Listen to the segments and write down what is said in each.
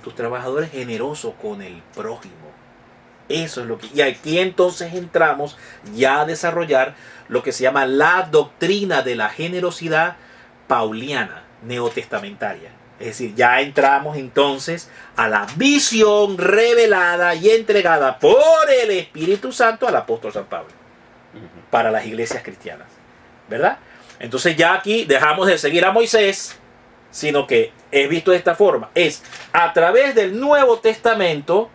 tus trabajadores generosos con el prójimo. Eso es lo que... Y aquí entonces entramos ya a desarrollar lo que se llama la doctrina de la generosidad pauliana, neotestamentaria. Es decir, ya entramos entonces a la visión revelada y entregada por el Espíritu Santo al apóstol San Pablo para las iglesias cristianas, ¿verdad? Entonces ya aquí dejamos de seguir a Moisés, sino que es visto de esta forma. Es a través del Nuevo Testamento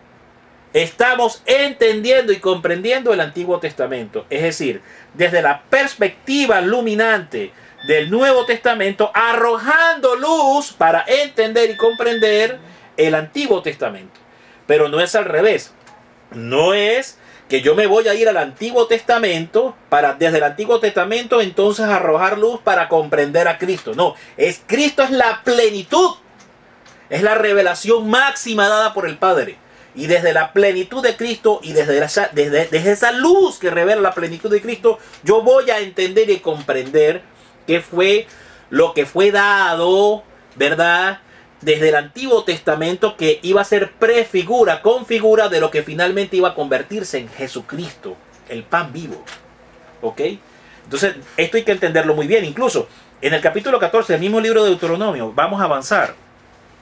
estamos entendiendo y comprendiendo el Antiguo Testamento. Es decir, desde la perspectiva luminante del Nuevo Testamento, arrojando luz para entender y comprender el Antiguo Testamento. Pero no es al revés. No es que yo me voy a ir al Antiguo Testamento para desde el Antiguo Testamento entonces arrojar luz para comprender a Cristo. No, Cristo es la plenitud. Es la revelación máxima dada por el Padre. Y desde la plenitud de Cristo y desde esa luz que revela la plenitud de Cristo, yo voy a entender y comprender qué fue lo que fue dado, ¿verdad? Desde el Antiguo Testamento, que iba a ser prefigura, configura de lo que finalmente iba a convertirse en Jesucristo, el pan vivo. ¿Ok? Entonces, esto hay que entenderlo muy bien. Incluso en el capítulo 14 del mismo libro de Deuteronomio, vamos a avanzar.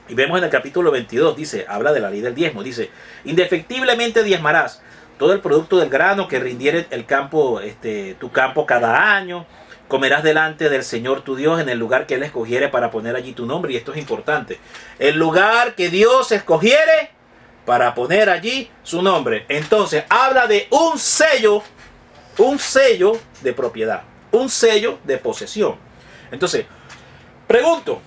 Y vemos en el capítulo 22, dice, habla de la ley del diezmo, dice, indefectiblemente diezmarás todo el producto del grano que rindiere el campo, tu campo cada año. Comerás delante del Señor tu Dios en el lugar que Él escogiere para poner allí tu nombre. Y esto es importante. El lugar que Dios escogiere para poner allí su nombre. Entonces habla de un sello de propiedad, un sello de posesión. Entonces, pregunto,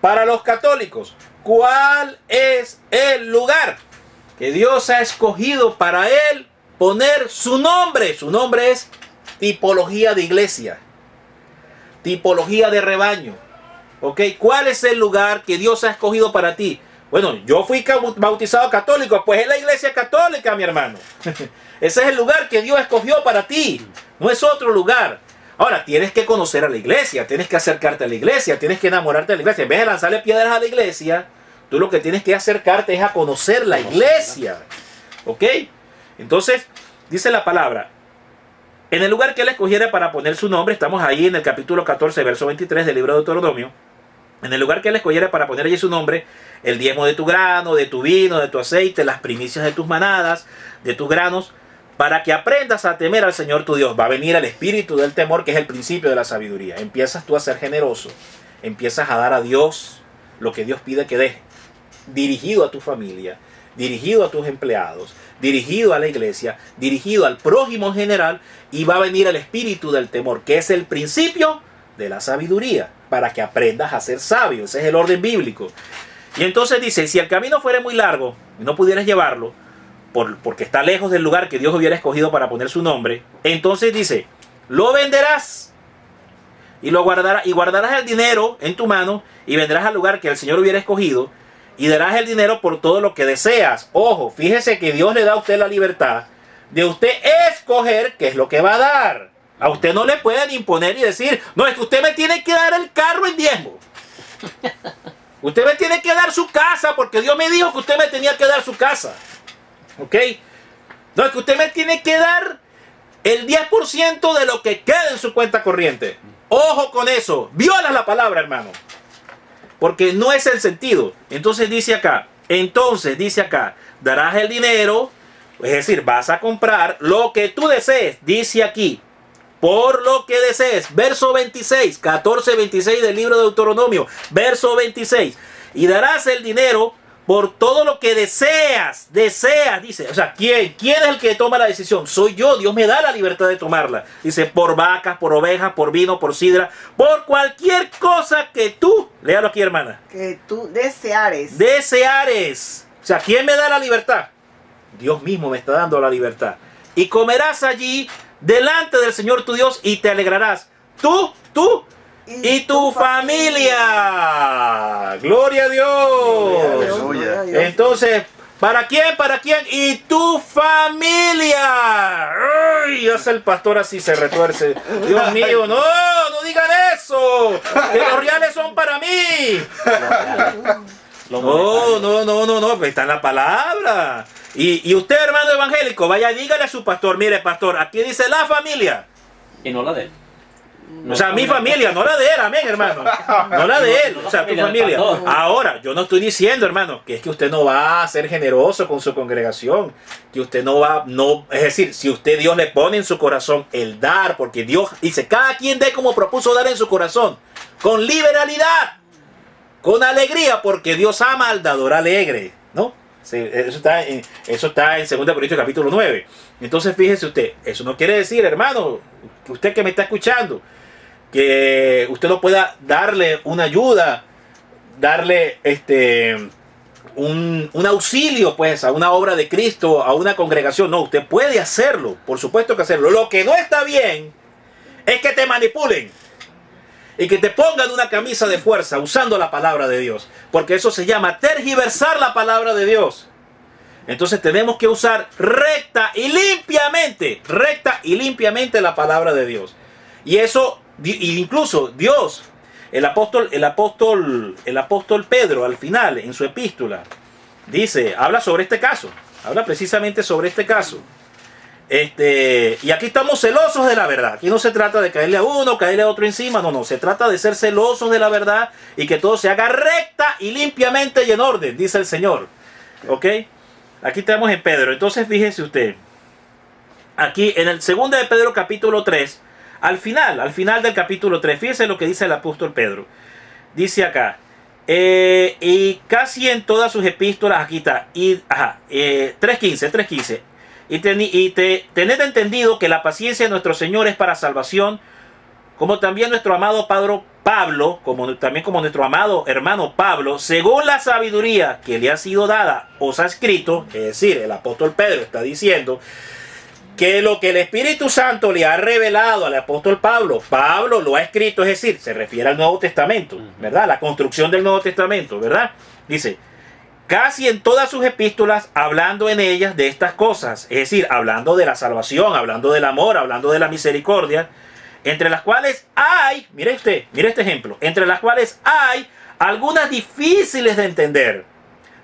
para los católicos, ¿cuál es el lugar que Dios ha escogido para Él poner su nombre? Su nombre es tipología de iglesia, tipología de rebaño. ¿Ok? ¿Cuál es el lugar que Dios ha escogido para ti? Bueno, yo fui bautizado católico, pues es la iglesia católica, mi hermano. Ese es el lugar que Dios escogió para ti, no es otro lugar. Ahora, tienes que conocer a la iglesia, tienes que acercarte a la iglesia, tienes que enamorarte de la iglesia. En vez de lanzarle piedras a la iglesia, tú lo que tienes que acercarte es a conocer la iglesia. ¿Ok? Entonces, dice la palabra, en el lugar que Él escogiera para poner su nombre, estamos ahí en el capítulo 14, verso 23 del libro de Deuteronomio. En el lugar que Él escogiera para poner allí su nombre, el diezmo de tu grano, de tu vino, de tu aceite, las primicias de tus manadas, de tus granos, para que aprendas a temer al Señor tu Dios. Va a venir el espíritu del temor, que es el principio de la sabiduría. Empiezas tú a ser generoso, empiezas a dar a Dios lo que Dios pide que des, dirigido a tu familia, dirigido a tus empleados, dirigido a la iglesia, dirigido al prójimo en general, y va a venir el espíritu del temor, que es el principio de la sabiduría, para que aprendas a ser sabio. Ese es el orden bíblico. Y entonces dice, si el camino fuera muy largo y no pudieras llevarlo, porque está lejos del lugar que Dios hubiera escogido para poner su nombre, entonces dice, lo venderás y lo guardarás, y guardarás el dinero en tu mano y vendrás al lugar que el Señor hubiera escogido y darás el dinero por todo lo que deseas. Ojo, fíjese que Dios le da a usted la libertad de usted escoger qué es lo que va a dar. A usted no le pueden imponer y decir, no, es que usted me tiene que dar el carro en diezmo. Usted me tiene que dar su casa porque Dios me dijo que usted me tenía que dar su casa. ¿Ok? No, es que usted me tiene que dar el 10% de lo que queda en su cuenta corriente. Ojo con eso. Violas la palabra, hermano. Porque no es el sentido. Entonces dice acá, darás el dinero, es decir, vas a comprar lo que tú desees. Dice aquí, por lo que desees. Verso 26, 14-26 del libro de Deuteronomio. Verso 26. Y darás el dinero por todo lo que deseas, dice. O sea, ¿quién es el que toma la decisión? Soy yo, Dios me da la libertad de tomarla. Dice, por vacas, por ovejas, por vino, por sidra, por cualquier cosa que tú, léalo aquí, hermana. Que tú deseares. Deseares. O sea, ¿quién me da la libertad? Dios mismo me está dando la libertad. Y comerás allí delante del Señor tu Dios y te alegrarás. Tú y tu familia. Gloria a Dios. Gloria a Dios. Entonces, ¿para quién? ¿Para quién? Y tu familia. Ay, hace el pastor así, se retuerce. Dios mío, no digan eso. Que los reales son para mí. No, pues está en la palabra. Y usted, hermano evangélico, vaya, dígale a su pastor, mire, pastor, aquí dice la familia. Y no la de él. O sea, mi familia, no la de él, amén, hermano. No la de él, o sea, tu familia. Ahora, yo no estoy diciendo, hermano, que es que usted no va a ser generoso con su congregación, que usted no va, es decir, si usted, Dios le pone en su corazón el dar, porque Dios dice, cada quien dé como propuso dar en su corazón, con liberalidad, con alegría, porque Dios ama al dador alegre, ¿no? Eso está en 2 Corintios capítulo 9. Entonces, fíjese usted, eso no quiere decir, hermano, que usted que me está escuchando, que usted no pueda darle una ayuda, darle un auxilio pues a una obra de Cristo, a una congregación. No, usted puede hacerlo, por supuesto que hacerlo. Lo que no está bien es que te manipulen y que te pongan una camisa de fuerza usando la palabra de Dios, porque eso se llama tergiversar la palabra de Dios. Entonces tenemos que usar recta y limpiamente la palabra de Dios. Y eso, incluso Dios, el apóstol Pedro al final en su epístola habla sobre este caso, habla precisamente sobre este caso. Y aquí estamos celosos de la verdad. Aquí no se trata de caerle a uno, caerle a otro encima, no, se trata de ser celosos de la verdad y que todo se haga recta y limpiamente y en orden, dice el Señor. ¿Ok? Aquí estamos en Pedro. Entonces fíjese usted, aquí en el 2 de Pedro capítulo 3, al final del capítulo 3, fíjese lo que dice el apóstol Pedro. Dice acá, y casi en todas sus epístolas, aquí está, 3.15, tened entendido que la paciencia de nuestro Señor es para salvación, como también nuestro amado Pablo, también como nuestro amado hermano Pablo, según la sabiduría que le ha sido dada, os ha escrito, es decir, el apóstol Pedro está diciendo, que lo que el Espíritu Santo le ha revelado al apóstol Pablo lo ha escrito, es decir, se refiere al Nuevo Testamento, ¿verdad? La construcción del Nuevo Testamento, ¿verdad? Dice, casi en todas sus epístolas, hablando en ellas de estas cosas, es decir, hablando de la salvación, hablando del amor, hablando de la misericordia, entre las cuales hay, mire este ejemplo, entre las cuales hay algunas difíciles de entender,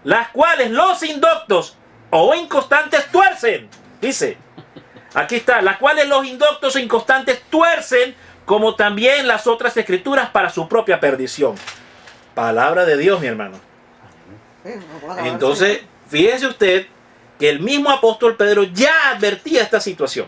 las cuales los indoctos o inconstantes tuercen, dice, aquí está, las cuales los indoctos e inconstantes tuercen, como también las otras escrituras para su propia perdición. Palabra de Dios, mi hermano. Entonces, fíjese usted que el mismo apóstol Pedro ya advertía esta situación,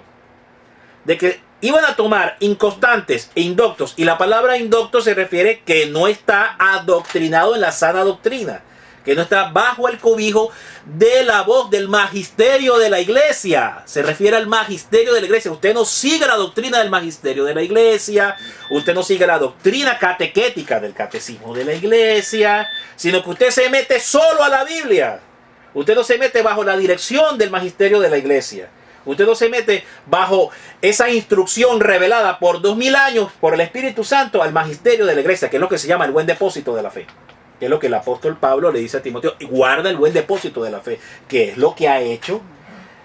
de que iban a tomar inconstantes e indoctos, y la palabra indocto se refiere que no está adoctrinado en la sana doctrina, que no está bajo el cobijo de la voz del magisterio de la iglesia. Se refiere al magisterio de la iglesia. Usted no sigue la doctrina del magisterio de la iglesia, usted no sigue la doctrina catequética del catecismo de la iglesia, sino que usted se mete solo a la Biblia. Usted no se mete bajo la dirección del magisterio de la iglesia. Usted no se mete bajo esa instrucción revelada por 2000 años por el Espíritu Santo al magisterio de la iglesia, que es lo que se llama el buen depósito de la fe. Que es lo que el apóstol Pablo le dice a Timoteo, guarda el buen depósito de la fe, que es lo que ha hecho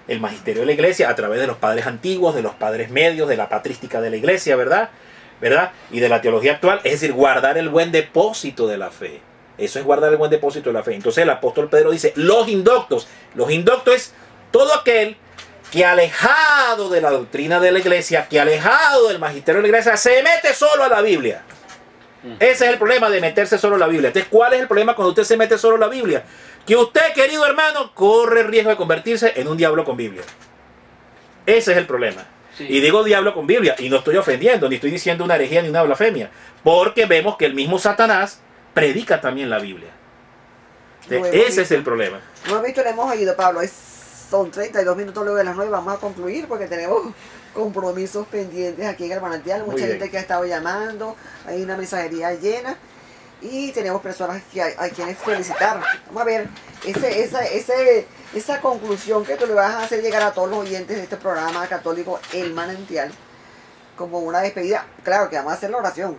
el magisterio de la iglesia a través de los padres antiguos, de los padres medios, de la patrística de la iglesia, ¿verdad? Y de la teología actual, es decir, guardar el buen depósito de la fe. Eso es guardar el buen depósito de la fe. Entonces el apóstol Pedro dice, los indoctos es todo aquel que alejado de la doctrina de la iglesia, que alejado del magisterio de la iglesia, se mete solo a la Biblia. Ese es el problema de meterse solo a la Biblia. Entonces, ¿cuál es el problema cuando usted se mete solo a la Biblia? Que usted, querido hermano, corre el riesgo de convertirse en un diablo con Biblia. Ese es el problema. Sí. Y digo diablo con Biblia, y no estoy ofendiendo, ni estoy diciendo una herejía ni una blasfemia, porque vemos que el mismo Satanás predica también la Biblia. Ese es el problema. No hemos visto, le hemos oído, Pablo. Son 32 minutos luego de las 9, vamos a concluir porque tenemos compromisos pendientes aquí en el manantial. Mucha gente que ha estado llamando, hay una mensajería llena y tenemos personas que hay quienes felicitar. Vamos a ver esa conclusión que tú le vas a hacer llegar a todos los oyentes de este programa católico El Manantial como una despedida. Claro que vamos a hacer la oración,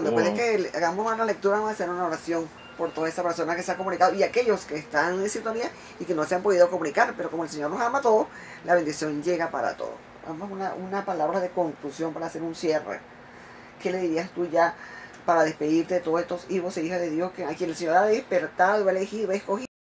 después de que hagamos una lectura vamos a hacer una oración por todas esas personas que se han comunicado y aquellos que están en sintonía y que no se han podido comunicar, pero como el Señor nos ama a todos, la bendición llega para todos. Vamos a una palabra de conclusión para hacer un cierre. ¿Qué le dirías tú ya para despedirte de todos estos hijos e hijas de Dios que a quien el Señor ha despertado, ha elegido, ha escogido.